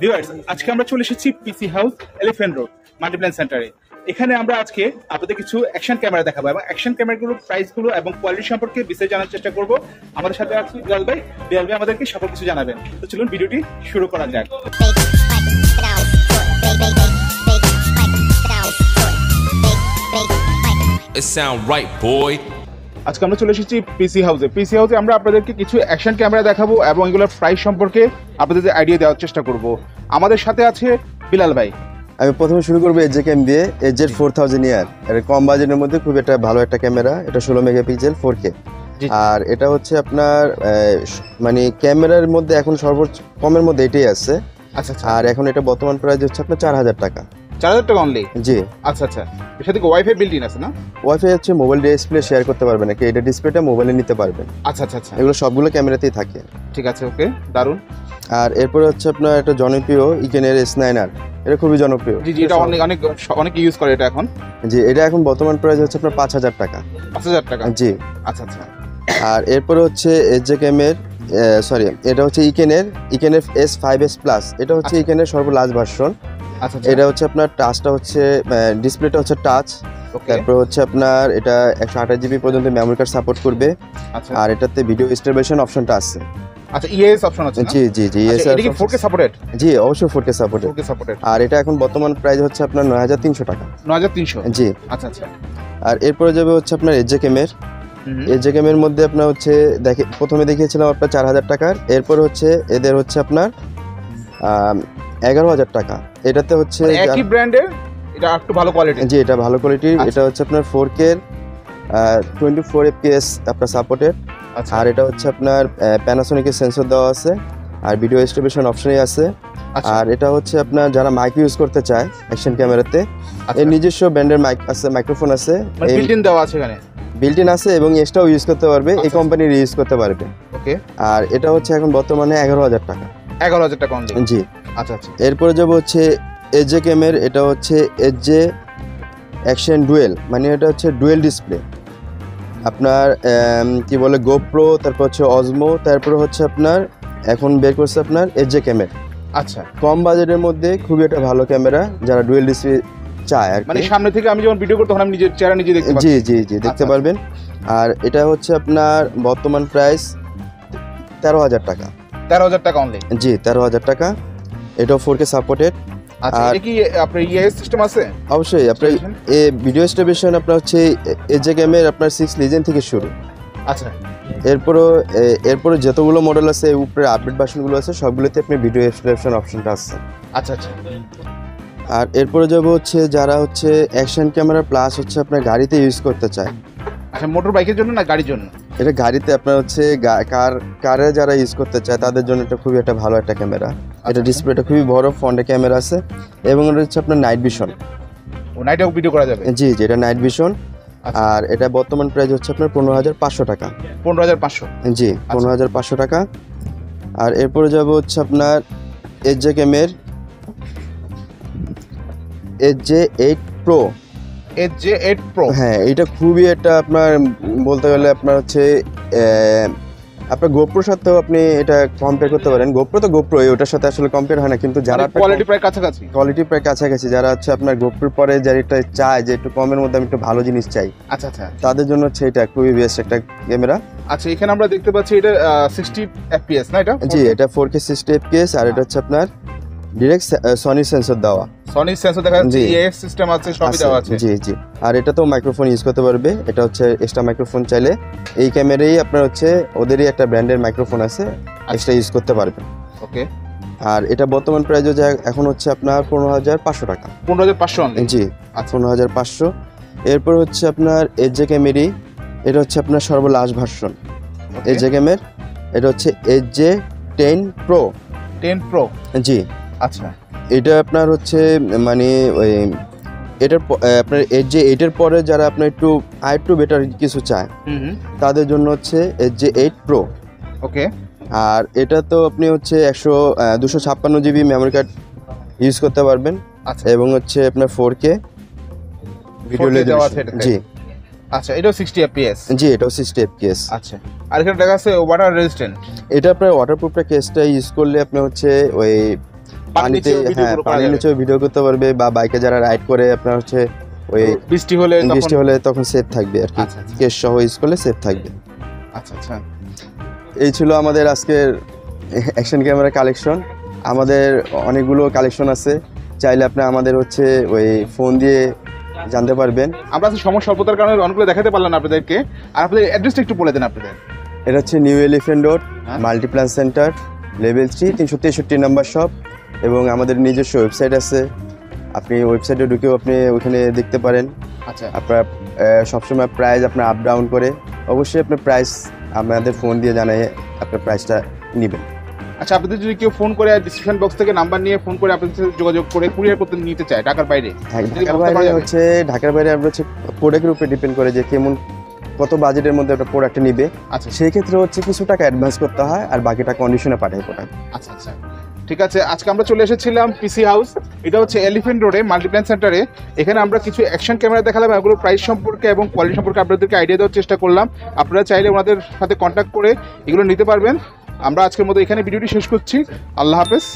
Viewers, আজকে আমরা চলে এসেছি পিসি হাউস এলিফ্যান্ট রোড মাল্টিপ্ল্যান সেন্টারে। এখানে আমরা আজকে আপনাদের কিছু অ্যাকশন ক্যামেরা দেখাবো এবং অ্যাকশন ক্যামেরাগুলোর প্রাইসগুলো এবং কোয়ালিটি সম্পর্কে বিস্তারিত জানার চেষ্টা করব। আমাদের সাথে আছে বিলাল ভাই আমাদেরকে সকল কিছু জানাবেন। তো চলুন ভিডিওটি শুরু করা যাক। It sound right, boy. আজকে আমরা চলে এসেছি পিসি হাউসে আমরা আপনাদেরকে কিছু অ্যাকশন ক্যামেরা দেখাবো এবং এগুলোর প্রাইস সম্পর্কে আপনাদের আইডিয়া দেওয়ার চেষ্টা করব। আমাদের সাথে আছে বিলাল ভাই। আমি প্রথমে শুরু করবো sjcam দিয়ে। AZ4000 এটা কম বাজেটের মধ্যে খুব একটা ভালো একটা ক্যামেরা। এটা 16 মেগাপিক্সেল 4K। আর এটা হচ্ছে আপনার মানে ক্যামেরার মধ্যে এখন সর্বোচ্চ কমের মধ্যে এটাই আছে। আচ্ছা, আর এখন এটা বর্তমান প্রাইস হচ্ছে আপনার 4000 টাকা। 4000 টাকা অনলি? জি। আচ্ছা, এর সাথে ওয়াইফাই বিল্ট ইন আছে না? ওয়াইফাই হচ্ছে মোবাইল ডিসপ্লে শেয়ার করতে পারবেন নাকি, এটা ডিসপ্লেটা মোবাইলে নিতে পারবেন। আচ্ছা, এগুলো সবগুলো ক্যামেরাতেই থাকে। ঠিক আছে, ওকে, দারুন। আর এরপরে হচ্ছে আপনার একটা জনপ্রিয় ইকেনের S9R, এটা খুবই জনপ্রিয়। জি, এটা অনেক ইউজ করে এটা এখন। জি, এটা এখন বর্তমান প্রাইস হচ্ছে আপনার 5000 টাকা। 5000 টাকা? জি। আচ্ছা। আর এরপরে হচ্ছে sjcam এর এটা হচ্ছে ইকেনের S5s প্লাস। এটা হচ্ছে ইকেনের সর্বলাস্ট ভার্সন। আচ্ছা, এটা হচ্ছে আপনার টাচটা হচ্ছে ডিসপ্লেটা হচ্ছে টাচ। তারপর হচ্ছে আপনার এটা 128 জিবি পর্যন্ত মেমরি কার্ড সাপোর্ট করবে। আর এটাতে ভিডিও স্টেবিলাইজেশন অপশনটা আছে। আচ্ছা, ইএস অপশন আছে? জি। ইএস এটা কি 4K সাপোর্টেড? জি, অবশ্যই 4K সাপোর্টেড। আর এটা এখন বর্তমান প্রাইস হচ্ছে আপনার 9300 টাকা। 9300? জি। আচ্ছা। আর এরপরে যাবে হচ্ছে আপনার sjcam এর মধ্যে আপনার হচ্ছে প্রথমে দেখিয়েছিলাম আপনার 4000 টাকার। এরপর হচ্ছে এদের হচ্ছে আপনার 11000 টাকা। এটাতে হচ্ছে একই ব্র্যান্ডের, এটা একটু ভালো কোয়ালিটি। জি, এটা ভালো কোয়ালিটি। এটা হচ্ছে আপনার 4K 24 fps আপনার সাপোর্টেড। আর এটা হচ্ছে আপনার প্যানাসোনিকের সেন্সর দেওয়া আছে আর ভিডিও স্টেবিলাইজেশন অপশনই আছে। আর এটা হচ্ছে আপনার যারা মাইক ইউজ করতে চায় অ্যাকশন ক্যামেরাতে, এর নিজস্ব ব্র্যান্ডের মাইক আছে, মাইক্রোফোন আছে, বিল্ট ইন দেওয়া আছে এখানে, বিল্ট ইন আছে এবং এক্সট্রাও ইউজ করতে পারবে, এই কোম্পানির ইউজ করতে পারবে। ওকে। আর এটা হচ্ছে এখন বর্তমানে 11000 টাকা। 11000 টাকা অনলি? জি। আচ্ছা। এরপরে যাব হচ্ছে sjcam এর, এটা হচ্ছে SJ অ্যাকশন ডুয়েল, মানে এটা হচ্ছে ডুয়েল ডিসপ্লে। আপনার কি বলে GoPro, তারপর হচ্ছে অজমো, তারপর হচ্ছে আপনার এখন বের করছে আপনার sjcam এর। আচ্ছা, কম বাজেটের মধ্যে খুবই একটা ভালো ক্যামেরা যারা ডুয়েল ডিসপ্লে চায় আর মানে সামনে থেকে আমি যখন ভিডিও করতে তখন আমি নিজের চেহারা নিজে দেখতে পাচ্ছি। জি দেখতে পারবেন। আর এটা হচ্ছে আপনার বর্তমান প্রাইস 13000 টাকা। 13000 টাকা অনলি? জি, 13000 টাকা। এটাও 4K সাপোর্টেড। আচ্ছা, এটা কি আপনার ইএস সিস্টেম আছে? অবশ্যই। আপনার এই ভিডিও স্টেবিলাইজেশন আপনার হচ্ছে sjcam এর আপনার 6 লিজেন্ড থেকে শুরু। আচ্ছা। এরপরে যতগুলো মডেল আছে, উপরে আপডেট ভার্সনগুলো আছে, সবগুলোতে আপনি ভিডিও স্টেবিলাইজেশন অপশনটা আছে। আচ্ছা। আর এরপরে যাব হচ্ছে যারা হচ্ছে অ্যাকশন ক্যামেরা প্লাস হচ্ছে আপনার গাড়িতে ইউজ করতে চায়। আচ্ছা, মোটর বাইকের জন্য না গাড়ির জন্য? এটা গাড়িতে আপনার হচ্ছে কারে যারা ইউজ করতে চায় তাদের জন্য এটা খুবই একটা ভালো একটা ক্যামেরা। এটা ডিসপ্লেটা খুবই বড়, ফ্রন্টে ক্যামেরা আছে এবং এটা হচ্ছে আপনার নাইট ভিশন। ও, নাইটেও ভিডিও করা যাবে? জি, এটা নাইট ভিশন। আর এটা বর্তমান প্রাইস হচ্ছে আপনার 15500 টাকা। 15500? জি, 15500 টাকা। আর এরপরে যাব হচ্ছে আপনার sjcam এর SJ8 Pro। SJ8 Pro? হ্যাঁ, এটা খুবই একটা আপনার বলতে গেলে আপনার হচ্ছে আপনার GoProর সাথেও আপনি এটা কম্পেয়ার করতে পারেন। GoPro তো GoPro, ওটার সাথে আসলে কম্পেয়ার হয় না, কিন্তু যারা কোয়ালিটি প্রায় কাছাকাছি, যারা হচ্ছে আপনার GoProর পরে যারা এটা চায় যে একটু কমের মধ্যে আমি একটু ভালো জিনিস চাই, আচ্ছা, তাদের জন্য হচ্ছে এটা খুবই বেস্ট একটা ক্যামেরা। আচ্ছা, এখানে আমরা দেখতে পাচ্ছি এটা 60 fps না? এটা জি, এটা 4K 60 fps। আর এটা হচ্ছে আপনার ডাইরেক্ট সনি সেন্সর দেওয়া। সনি সেন্সর দেখা যাচ্ছে, ইএস সিস্টেম আছে, সবই দেওয়া আছে। জি। আর এটা তো মাইক্রোফোন ইউজ করতে পারবে। এটা হচ্ছে এক্সট্রা মাইক্রোফোন চাইলে এই ক্যামেরাই আপনার হচ্ছে ওদেরই একটা ব্র্যান্ডের মাইক্রোফোন আছে, এক্সট্রা ইউজ করতে পারবে। ওকে। আর এটা বর্তমান প্রাইস এখন হচ্ছে আপনার 15500 টাকা। 15500 অনলি? জি। 15500। এরপর হচ্ছে আপনার sjcam এরই, এটা হচ্ছে আপনার সর্বলাস্ট ভার্সন sjcam এর। এটা হচ্ছে SJ10 Pro। 10 Pro? জি। আচ্ছা, এটা আপনার হচ্ছে মানে ওই এটার আপনার SJ8 এর পরে যারা আপনার একটু বেটার কিছু চায় তাদের জন্য হচ্ছে SJ8 Pro। ওকে। আর এটা তো আপনি হচ্ছে 256 জিবি মেমরি কার্ড ইউজ করতে পারবেন। আচ্ছা। এবং হচ্ছে আপনার 4K ভিডিও রেজোলিউশন। জি। আচ্ছা, এটাও 60 fps? জি, এটাও 60 fps। আচ্ছা। আর এখানে দেখা আছে ওয়াটার রেজিস্ট্যান্ট। এটা আপনার ওয়াটারপ্রুফটা কেসটা ইউজ করলে আপনি হচ্ছে ওই পানিতে, হ্যাঁ পানির নিচেও ভিডিও করতে পারবে, বা বাইকে যারা রাইড করে আপনার হচ্ছে ওই বৃষ্টি হলে তখন সেফ থাকবে আর কি, কেস সহ ইউজ করলে সেফ থাকবে। আচ্ছা আচ্ছা, এই ছিল আমাদের আজকের অ্যাকশন ক্যামেরা কালেকশন। আমাদের অনেকগুলো কালেকশন আছে, চাইলে আপনি আমাদের হচ্ছে ওই ফোন দিয়ে জানতে পারবেন। আমরা সময় স্বল্পতার কারণে অনেকগুলো দেখাতে পারলাম না আপনাদেরকে, আর আপনাদের অ্যাড্রেসটা একটু বলে দেন আপনাদের। এটা হচ্ছে new elephant road, Multiplan centre, level 3, 363 নম্বর শপ, এবং আমাদের নিজস্ব ওয়েবসাইট আছে, আপনি ওয়েবসাইটে ঢুকেও আপনি ওখানে দেখতে পারেন। আচ্ছা, আপনার সবসময় প্রাইস আপনার আপ ডাউন করে, অবশ্যই আপনার প্রাইস আমাদের ফোন দিয়ে জানাই আপনার প্রাইসটা নেবেন। আচ্ছা, আপনাদের যদি কেউ ফোন করে ডিসক্রিপশন বক্স থেকে নাম্বার নিয়ে ফোন করে আপনাদের সাথে যোগাযোগ করে কুরিয়ার করতে নিতে চায় ঢাকার বাইরে, ঢাকার বাইরে আমরা হচ্ছে প্রোডাক্টের উপরে ডিপেন্ড করে যে কেমন কত বাজেটের মধ্যে একটা প্রোডাক্ট নিবে। আচ্ছা, সেই ক্ষেত্রে হচ্ছে কিছু টাকা অ্যাডভান্স করতে হয়, আর বাকিটা কন্ডিশনে পাঠায় প্রোডাক্ট। আচ্ছা আচ্ছা, ঠিক আছে। আজকে আমরা চলে এসেছিলাম পিসি হাউস, এটা হচ্ছে এলিফ্যান্ট রোডে মাল্টিপ্ল্যান সেন্টারে। এখানে আমরা কিছু অ্যাকশন ক্যামেরা দেখালাম, এগুলোর প্রাইস সম্পর্কে এবং কোয়ালিটি সম্পর্কে আপনাদেরকে আইডিয়া দেওয়ার চেষ্টা করলাম। আপনারা চাইলে ওনাদের সাথে কন্ট্যাক্ট করে এগুলো নিতে পারবেন। আমরা আজকের মতো এখানে ভিডিওটি শেষ করছি। আল্লাহ হাফেজ।